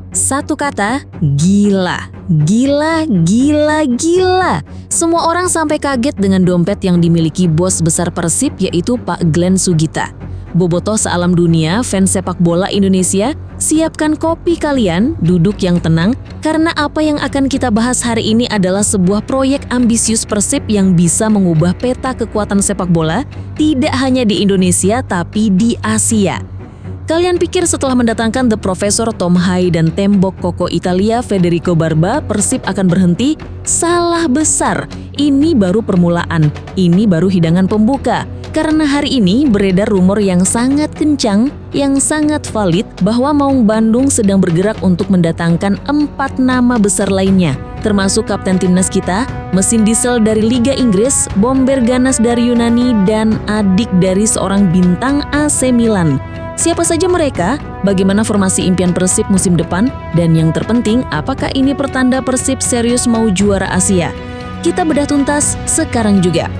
Satu kata, gila. Gila, gila, gila. Semua orang sampai kaget dengan dompet yang dimiliki bos besar Persib yaitu Pak Glenn Sugita. Bobotoh sealam dunia, fans sepak bola Indonesia, siapkan kopi kalian, duduk yang tenang, karena apa yang akan kita bahas hari ini adalah sebuah proyek ambisius Persib yang bisa mengubah peta kekuatan sepak bola, tidak hanya di Indonesia tapi di Asia. Kalian pikir setelah mendatangkan The Professor Tom Hai dan tembok koko Italia Federico Barba, Persib akan berhenti? Salah besar. Ini baru permulaan. Ini baru hidangan pembuka. Karena hari ini beredar rumor yang sangat kencang, yang sangat valid bahwa Maung Bandung sedang bergerak untuk mendatangkan 4 nama besar lainnya, termasuk kapten timnas kita, mesin diesel dari Liga Inggris, bomber ganas dari Yunani, dan adik dari seorang bintang AC Milan. Siapa saja mereka? Bagaimana formasi impian Persib musim depan? Dan yang terpenting, apakah ini pertanda Persib serius mau juara Asia? Kita bedah tuntas sekarang juga.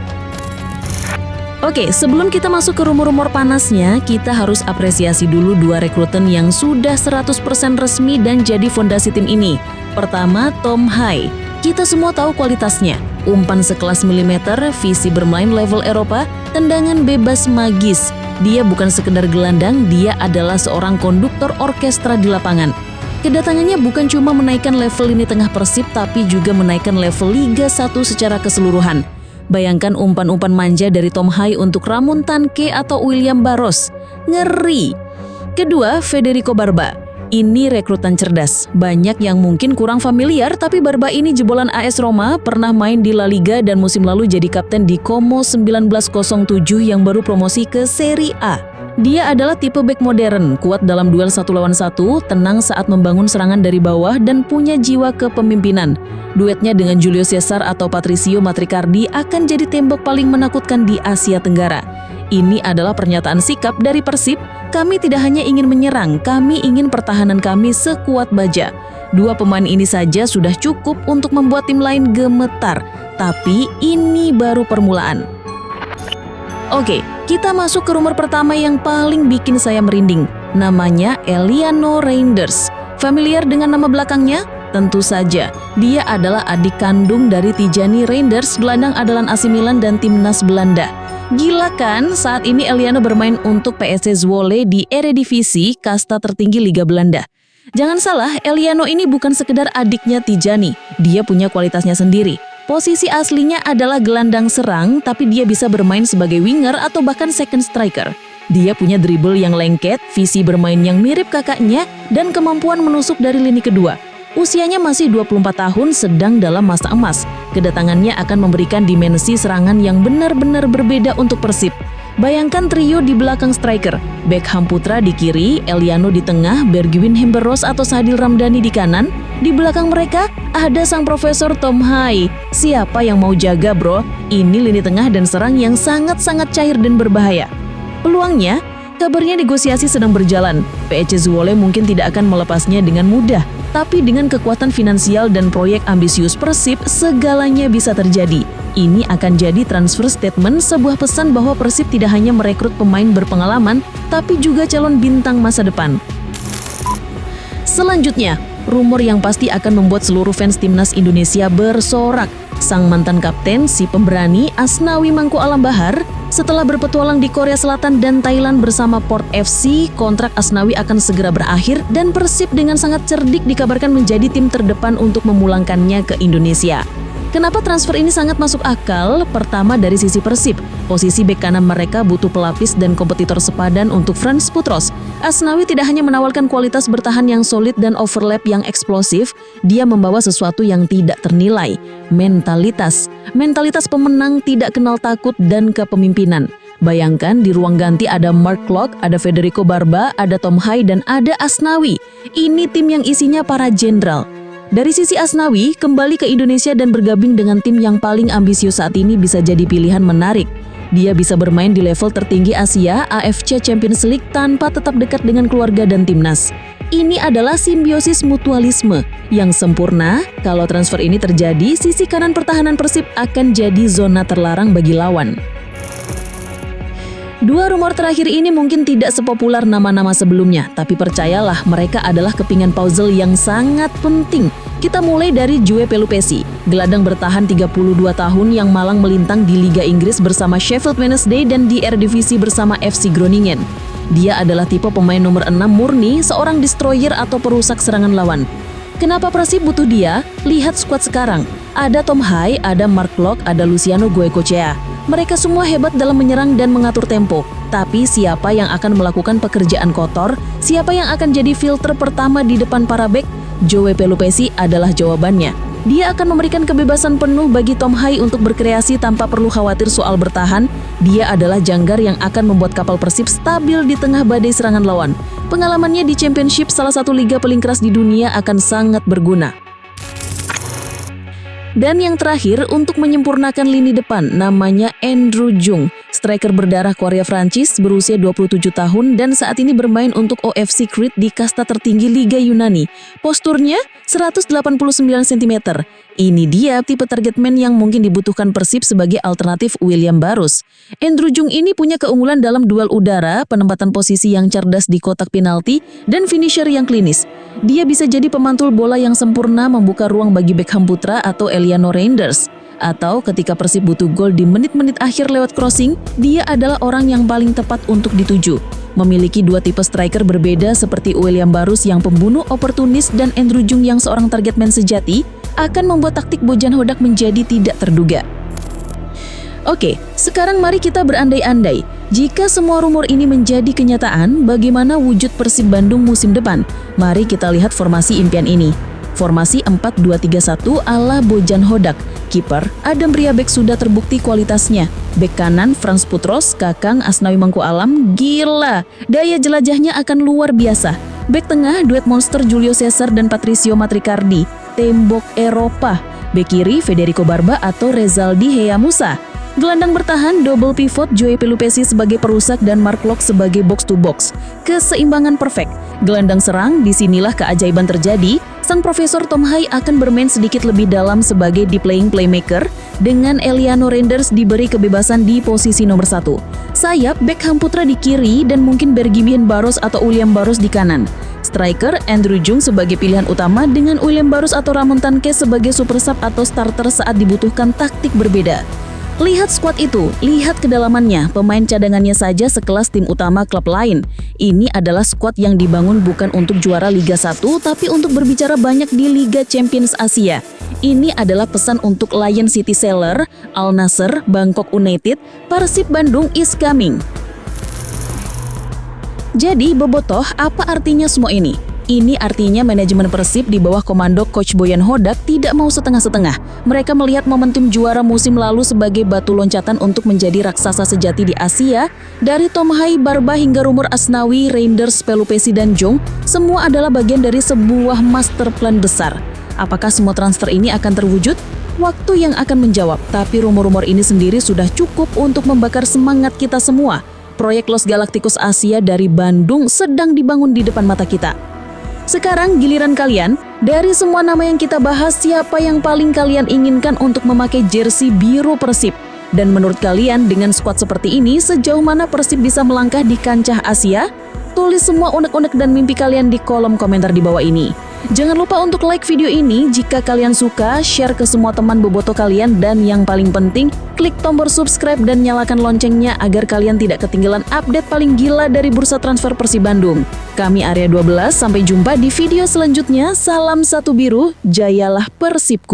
Oke, sebelum kita masuk ke rumor-rumor panasnya, kita harus apresiasi dulu 2 rekruten yang sudah 100% resmi dan jadi fondasi tim ini. Pertama, Tom Hai. Kita semua tahu kualitasnya. Umpan sekelas milimeter, visi bermain level Eropa, tendangan bebas magis. Dia bukan sekedar gelandang, dia adalah seorang konduktor orkestra di lapangan. Kedatangannya bukan cuma menaikkan level lini tengah Persib, tapi juga menaikkan level Liga 1 secara keseluruhan. Bayangkan umpan-umpan manja dari Tom Hai untuk Ramon Tanque atau William Barros. Ngeri! Kedua, Federico Barba. Ini rekrutan cerdas. Banyak yang mungkin kurang familiar, tapi Barba ini jebolan AS Roma, pernah main di La Liga dan musim lalu jadi kapten di Como 1907 yang baru promosi ke Serie A. Dia adalah tipe bek modern, kuat dalam duel 1 lawan 1, tenang saat membangun serangan dari bawah dan punya jiwa kepemimpinan. Duetnya dengan Julio Cesar atau Patricio Matricardi akan jadi tembok paling menakutkan di Asia Tenggara. Ini adalah pernyataan sikap dari Persib, kami tidak hanya ingin menyerang, kami ingin pertahanan kami sekuat baja. 2 pemain ini saja sudah cukup untuk membuat tim lain gemetar, tapi ini baru permulaan. Oke, kita masuk ke rumor pertama yang paling bikin saya merinding. Namanya Eliano Reinders. Familiar dengan nama belakangnya? Tentu saja, dia adalah adik kandung dari Tijani Reinders, gelandang andalan AC Milan dan timnas Belanda. Gila kan, saat ini Eliano bermain untuk PSV Zwolle di Eredivisie, kasta tertinggi Liga Belanda. Jangan salah, Eliano ini bukan sekedar adiknya Tijani, dia punya kualitasnya sendiri. Posisi aslinya adalah gelandang serang, tapi dia bisa bermain sebagai winger atau bahkan second striker. Dia punya dribble yang lengket, visi bermain yang mirip kakaknya, dan kemampuan menusuk dari lini kedua. Usianya masih 24 tahun, sedang dalam masa emas. Kedatangannya akan memberikan dimensi serangan yang benar-benar berbeda untuk Persib. Bayangkan trio di belakang striker, Beckham Putra di kiri, Eliano di tengah, Bergwijn Hemberros atau Sadil Ramdhani di kanan. Di belakang mereka ada sang Profesor Tom Hai. Siapa yang mau jaga bro? Ini lini tengah dan serang yang sangat-sangat cair dan berbahaya. Peluangnya? Kabarnya negosiasi sedang berjalan. PSV Zwolle mungkin tidak akan melepasnya dengan mudah. Tapi dengan kekuatan finansial dan proyek ambisius Persib, segalanya bisa terjadi. Ini akan jadi transfer statement, sebuah pesan bahwa Persib tidak hanya merekrut pemain berpengalaman, tapi juga calon bintang masa depan. Selanjutnya, rumor yang pasti akan membuat seluruh fans timnas Indonesia bersorak. Sang mantan kapten, si pemberani Asnawi Mangku Alam Bahar, setelah berpetualang di Korea Selatan dan Thailand bersama Port FC, kontrak Asnawi akan segera berakhir dan Persib dengan sangat cerdik dikabarkan menjadi tim terdepan untuk memulangkannya ke Indonesia. Kenapa transfer ini sangat masuk akal? Pertama dari sisi Persib, posisi bek kanan mereka butuh pelapis dan kompetitor sepadan untuk Frans Putros. Asnawi tidak hanya menawarkan kualitas bertahan yang solid dan overlap yang eksplosif, dia membawa sesuatu yang tidak ternilai, mentalitas. Mentalitas pemenang, tidak kenal takut dan kepemimpinan. Bayangkan di ruang ganti ada Mark Klok, ada Federico Barba, ada Tom Hai dan ada Asnawi. Ini tim yang isinya para jenderal. Dari sisi Asnawi, kembali ke Indonesia dan bergabung dengan tim yang paling ambisius saat ini bisa jadi pilihan menarik. Dia bisa bermain di level tertinggi Asia, AFC Champions League tanpa tetap dekat dengan keluarga dan timnas. Ini adalah simbiosis mutualisme yang sempurna. Kalau transfer ini terjadi, sisi kanan pertahanan Persib akan jadi zona terlarang bagi lawan. Dua rumor terakhir ini mungkin tidak sepopuler nama-nama sebelumnya, tapi percayalah mereka adalah kepingan puzzle yang sangat penting. Kita mulai dari Joe Pelupessy, gelandang bertahan 32 tahun yang malang melintang di Liga Inggris bersama Sheffield Wednesday dan di Eredivisie bersama FC Groningen. Dia adalah tipe pemain nomor 6 murni, seorang destroyer atau perusak serangan lawan. Kenapa Persib butuh dia? Lihat skuad sekarang. Ada Tom Hai, ada Mark Locke, ada Luciano Goicoechea. Mereka semua hebat dalam menyerang dan mengatur tempo. Tapi siapa yang akan melakukan pekerjaan kotor? Siapa yang akan jadi filter pertama di depan para bek? Joe Pelupessy adalah jawabannya. Dia akan memberikan kebebasan penuh bagi Tom Hai untuk berkreasi tanpa perlu khawatir soal bertahan. Dia adalah janggar yang akan membuat kapal Persib stabil di tengah badai serangan lawan. Pengalamannya di Championship, salah satu liga paling keras di dunia, akan sangat berguna. Dan yang terakhir, untuk menyempurnakan lini depan, namanya Andrew Jung. Striker berdarah Korea Prancis, berusia 27 tahun dan saat ini bermain untuk OFC Crete di kasta tertinggi Liga Yunani. Posturnya 189 cm. Ini dia tipe target man yang mungkin dibutuhkan Persib sebagai alternatif William Barros. Andrew Jung ini punya keunggulan dalam duel udara, penempatan posisi yang cerdas di kotak penalti, dan finisher yang klinis. Dia bisa jadi pemantul bola yang sempurna, membuka ruang bagi Beckham Putra atau Eliano Reinders. Atau ketika Persib butuh gol di menit-menit akhir lewat crossing, dia adalah orang yang paling tepat untuk dituju. Memiliki dua tipe striker berbeda seperti William Barros yang pembunuh oportunis dan Andrew Jung yang seorang target man sejati, akan membuat taktik Bojan Hodak menjadi tidak terduga. Oke, sekarang mari kita berandai-andai. Jika semua rumor ini menjadi kenyataan, bagaimana wujud Persib Bandung musim depan? Mari kita lihat formasi impian ini. Formasi 4-2-3-1 ala Bojan Hodak. Kiper Adam Riabek sudah terbukti kualitasnya. Bek kanan Frans Putros, Kakang Asnawi Mangku Alam, gila. Daya jelajahnya akan luar biasa. Bek tengah duet monster Julio Cesar dan Patricio Matricardi, tembok Eropa. Bek kiri Federico Barba atau Rezaldi Heamusa. Gelandang bertahan double pivot Joe Pelupessy sebagai perusak dan Mark Locke sebagai box to box. Keseimbangan perfect. Gelandang serang, disinilah keajaiban terjadi. Sang Profesor Tom Hai akan bermain sedikit lebih dalam sebagai deep playing playmaker dengan Eliano Reinders diberi kebebasan di posisi nomor 1. Sayap Beckham Putra di kiri dan mungkin Bergimien Barros atau William Barros di kanan. Striker Andrew Jung sebagai pilihan utama dengan William Barros atau Ramon Tankes sebagai super sub atau starter saat dibutuhkan taktik berbeda. Lihat skuad itu, lihat kedalamannya, pemain cadangannya saja sekelas tim utama klub lain. Ini adalah skuad yang dibangun bukan untuk juara Liga 1, tapi untuk berbicara banyak di Liga Champions Asia. Ini adalah pesan untuk Lion City Seller, Al Nassr, Bangkok United, Persib Bandung is coming. Jadi, bobotoh, apa artinya semua ini? Ini artinya manajemen Persib di bawah komando Coach Bojan Hodak tidak mau setengah-setengah. Mereka melihat momentum juara musim lalu sebagai batu loncatan untuk menjadi raksasa sejati di Asia. Dari Tom Hai, Barba hingga rumor Asnawi, Reinders, Pelupessy, dan Jung, semua adalah bagian dari sebuah master plan besar. Apakah semua transfer ini akan terwujud? Waktu yang akan menjawab, tapi rumor-rumor ini sendiri sudah cukup untuk membakar semangat kita semua. Proyek Los Galacticos Asia dari Bandung sedang dibangun di depan mata kita. Sekarang giliran kalian, dari semua nama yang kita bahas, siapa yang paling kalian inginkan untuk memakai jersey biru Persib? Dan menurut kalian, dengan skuad seperti ini, sejauh mana Persib bisa melangkah di kancah Asia? Tulis semua unek-unek dan mimpi kalian di kolom komentar di bawah ini. Jangan lupa untuk like video ini jika kalian suka, share ke semua teman boboto kalian, dan yang paling penting, klik tombol subscribe dan nyalakan loncengnya agar kalian tidak ketinggalan update paling gila dari bursa transfer Persib Bandung. Kami Area 12, sampai jumpa di video selanjutnya. Salam satu biru, jayalah Persibku.